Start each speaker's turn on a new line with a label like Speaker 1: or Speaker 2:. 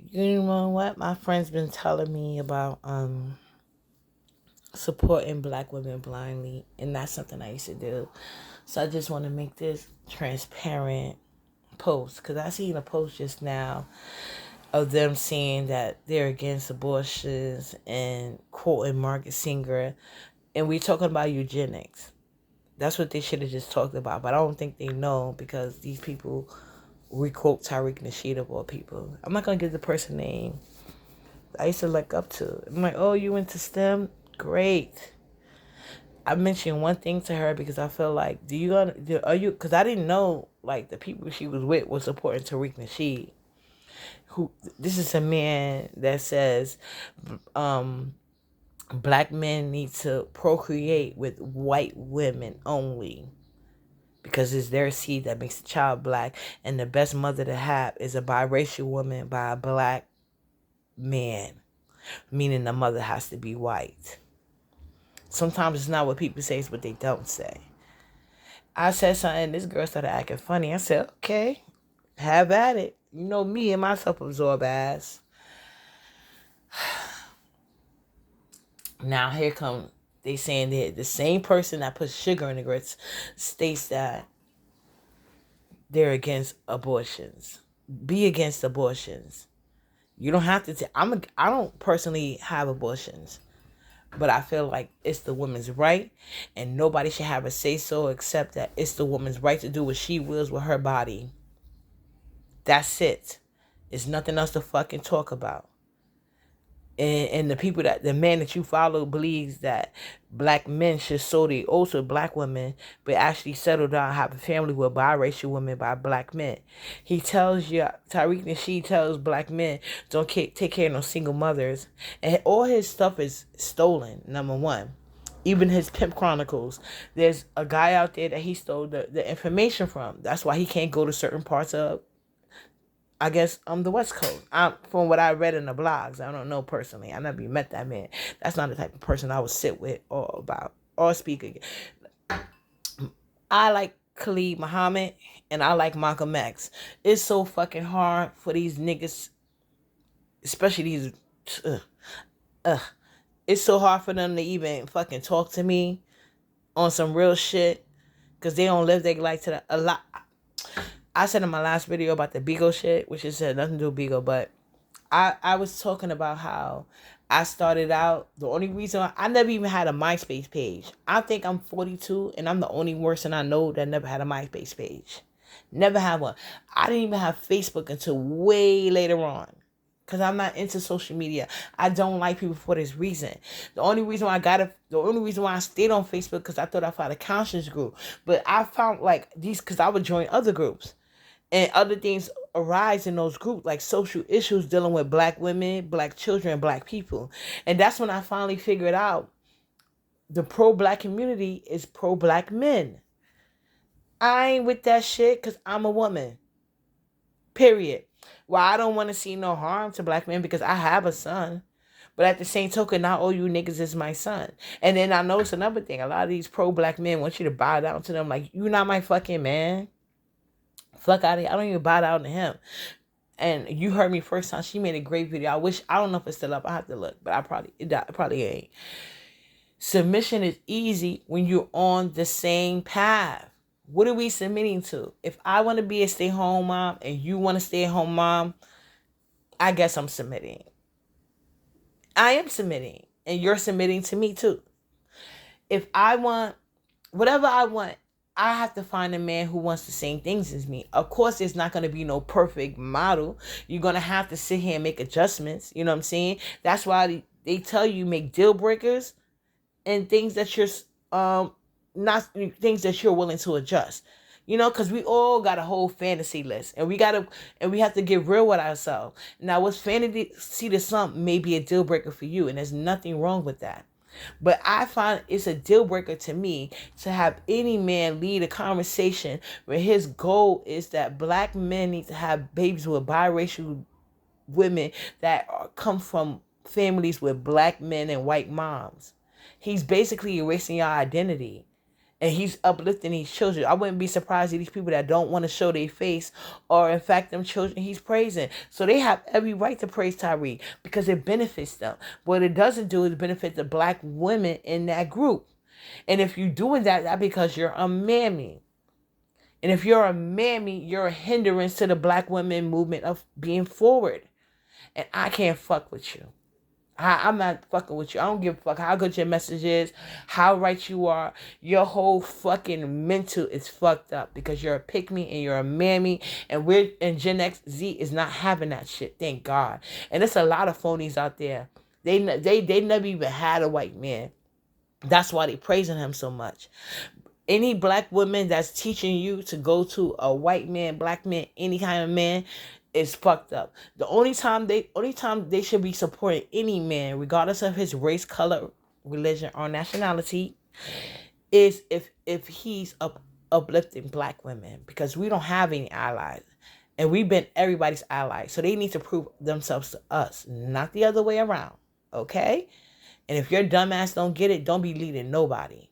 Speaker 1: You know what? My friend's been telling me about supporting black women blindly, and that's something I used to do. So I just want to make this transparent post because I seen a post just now of them saying that they're against abortions and quoting Margaret Singer, and we talking about eugenics. That's what they should have just talked about, but I don't think they know because these people requote Tariq Nasheed of all people. I'm not gonna give the person name I used to look up to. I'm like, oh, you into STEM? Great. I mentioned one thing to her because I feel like, are you? Because I didn't know like the people she was with was supporting Tariq Nasheed. Who? This is a man that says, um, black men need to procreate with white women only because it's their seed that makes the child black, and the best mother to have is a biracial woman by a black man, meaning the mother has to be white. Sometimes it's not what people say, it's what they don't say. I said something, this girl started acting funny. I said, okay, have at it. You know me and my self-absorbed ass. Now here come they saying that the same person that puts sugar in the grits states that they're against abortions. Be against abortions. You don't have to. I don't personally have abortions, but I feel like it's the woman's right, and nobody should have a say so except that it's the woman's right to do what she wills with her body. That's it. It's nothing else to fucking talk about. And the people the man that you follow believes that black men should sow the oaths with black women, but actually settle down, have a family with biracial women by black men. He tells you, Tariq Nasheed tells black men, don't take care of no single mothers. And all his stuff is stolen, number one. Even his Pimp Chronicles, there's a guy out there that he stole the information from. That's why he can't go to certain parts of, I guess, the West Coast. From what I read in the blogs, I don't know personally. I never even met that man. That's not the type of person I would sit with or about or speak again. I like Khalid Muhammad and I like Malcolm X. It's so fucking hard for these niggas, especially these. Uh, uh, it's so hard for them to even fucking talk to me on some real shit because they don't live their life to a lot. I said in my last video about the Beagle shit, which is nothing to do with Beagle, but I was talking about how I started out. The only reason I never even had a MySpace page. I think I'm 42 and I'm the only person I know that never had a MySpace page. Never had one. I didn't even have Facebook until way later on. Because I'm not into social media. I don't like people for this reason. The only reason why I stayed on Facebook because I thought I found a conscience group. But I found like these because I would join other groups. And other things arise in those groups, like social issues dealing with black women, black children, black people. And that's when I finally figured out the pro-black community is pro-black men. I ain't with that shit because I'm a woman. Period. Well, I don't want to see no harm to black men because I have a son. But at the same token, not all you niggas is my son. And then I noticed another thing. A lot of these pro-black men want you to bow down to them like, you're not my fucking man. Fuck out of here. I don't even bow down to him. And you heard me first time. She made a great video. I don't know if it's still up. I have to look, but it probably ain't. Submission is easy when you're on the same path. What are we submitting to? If I want to be a stay-home mom and you want to stay-home mom, I guess I'm submitting. I am submitting, and you're submitting to me too. If I want whatever I want, I have to find a man who wants the same things as me. Of course, there's not going to be no perfect model. You're going to have to sit here and make adjustments. You know what I'm saying? That's why they tell you make deal breakers and things that you're not things that you're willing to adjust. You know, because we all got a whole fantasy list, and we have to get real with ourselves. Now, what's fantasy to some may be a deal breaker for you, and there's nothing wrong with that. But I find it's a deal breaker to me to have any man lead a conversation where his goal is that black men need to have babies with biracial women that come from families with black men and white moms. He's basically erasing your identity. And he's uplifting these children. I wouldn't be surprised if these people that don't want to show their face or in fact them children he's praising. So they have every right to praise Tyreek because it benefits them. What it doesn't do is benefit the black women in that group. And if you're doing that, that's because you're a mammy. And if you're a mammy, you're a hindrance to the black women movement of being forward. And I can't fuck with you. I'm not fucking with you. I don't give a fuck how good your message is, how right you are. Your whole fucking mental is fucked up because you're a pick me and you're a mammy. And Gen X Z is not having that shit. Thank God. And there's a lot of phonies out there. They never even had a white man. That's why they praising him so much. Any black woman that's teaching you to go to a white man, black man, any kind of man is fucked up. The only time they should be supporting any man, regardless of his race, color, religion, or nationality, is if he's uplifting black women, because we don't have any allies. And we've been everybody's ally. So they need to prove themselves to us, not the other way around. Okay? And if your dumbass don't get it, don't be leading nobody.